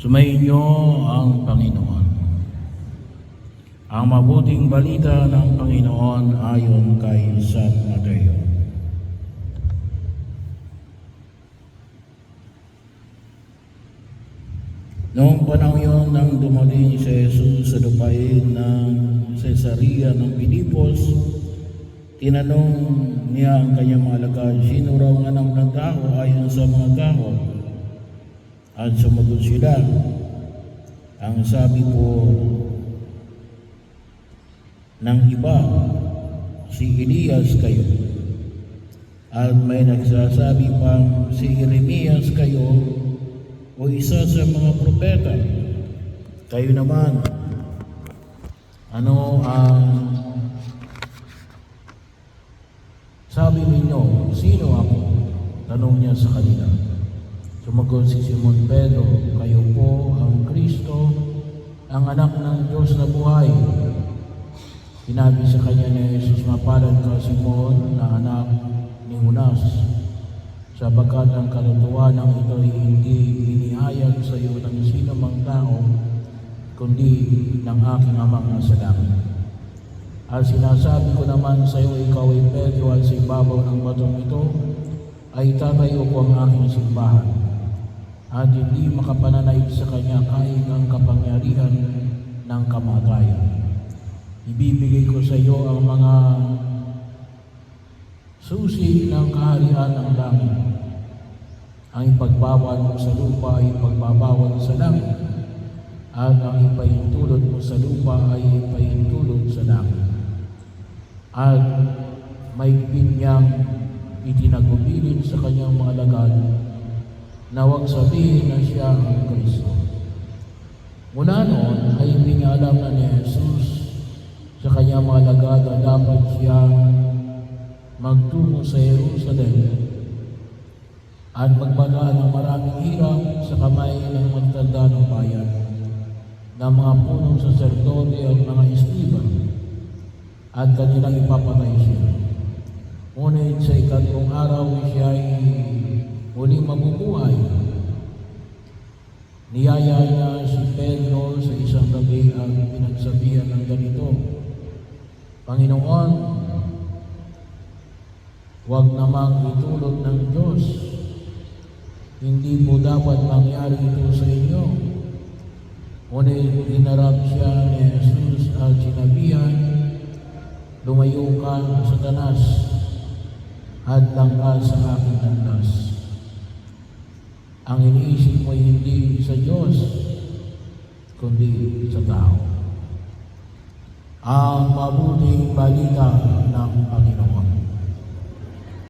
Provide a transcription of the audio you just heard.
Sumainyo ang Panginoon. Ang mabuting balita ng Panginoon ayon kay San Mateo. Noong panahon yun nang dumating si Jesus sa lupain ng Cesarea ng Pilipos, tinanong niya ang kanyang mga alagad, sino raw ang anak ng tao ayon sa mga tao? At sumagot sila, ang sabi po ng iba, si Elias kayo. At may nagsasabi pang si Jeremias kayo o isa sa mga propeta. Kayo naman, ano ang sabi ninyo, sino ako? Tanong niya sa kanila. Sumagot si Simon Pedro, kayo po ang Kristo, ang anak ng Diyos na buhay. Sinabi sa kanya ni Jesus, mapalad ka Simon na anak ni Jonas, sapagkat ang katotohanan ito ay hindi inihayag sa iyo ng sino mang tao, kundi ng aking Amang nasa langit. At sinasabi ko naman sa iyo, ikaw ay Pedro, at sa ibabaw ng batong ito ay tatayo ko ang aking simbahan. At hindi makapananaig sa kanya kahit ang kapangyarihan ng kamatayan. Ibibigay ko sa iyo ang mga susi ng kaharian ng langit. Ang ipagbawal mo sa lupa ay ipagbabawal sa langit, at ang ipahintulot mo sa lupa ay ipahintulot sa langit. At may pinyang itinagubilin sa kanyang mga alagad na huwag sabihin na siya ang Kristo. Mula noon ay pinaalam na ni Jesus sa kanyang mga alagad na dapat siyang magtungo sa Jerusalem at magbagaan ng maraming hirap sa kamay ng magtanda ng bayan, ng mga punong saserdote at mga iskriba, at kanilang ipapatay siya. Ngunit sa ikatlong araw siya ay muling mabubuhay. Niyaya niya si Pedro sa isang gabi at pinagsabihan ng ganito, Panginoon, huwag namang itulot ng Diyos. Hindi po dapat mangyari ito sa inyo. Ngunit hinarap siya ni Jesus at sinabihan, lumayo ka, Satanas, hadlang ka sa aking landas. Ang iniisip mo hindi sa Diyos, kundi sa tao. Ang mabuting balita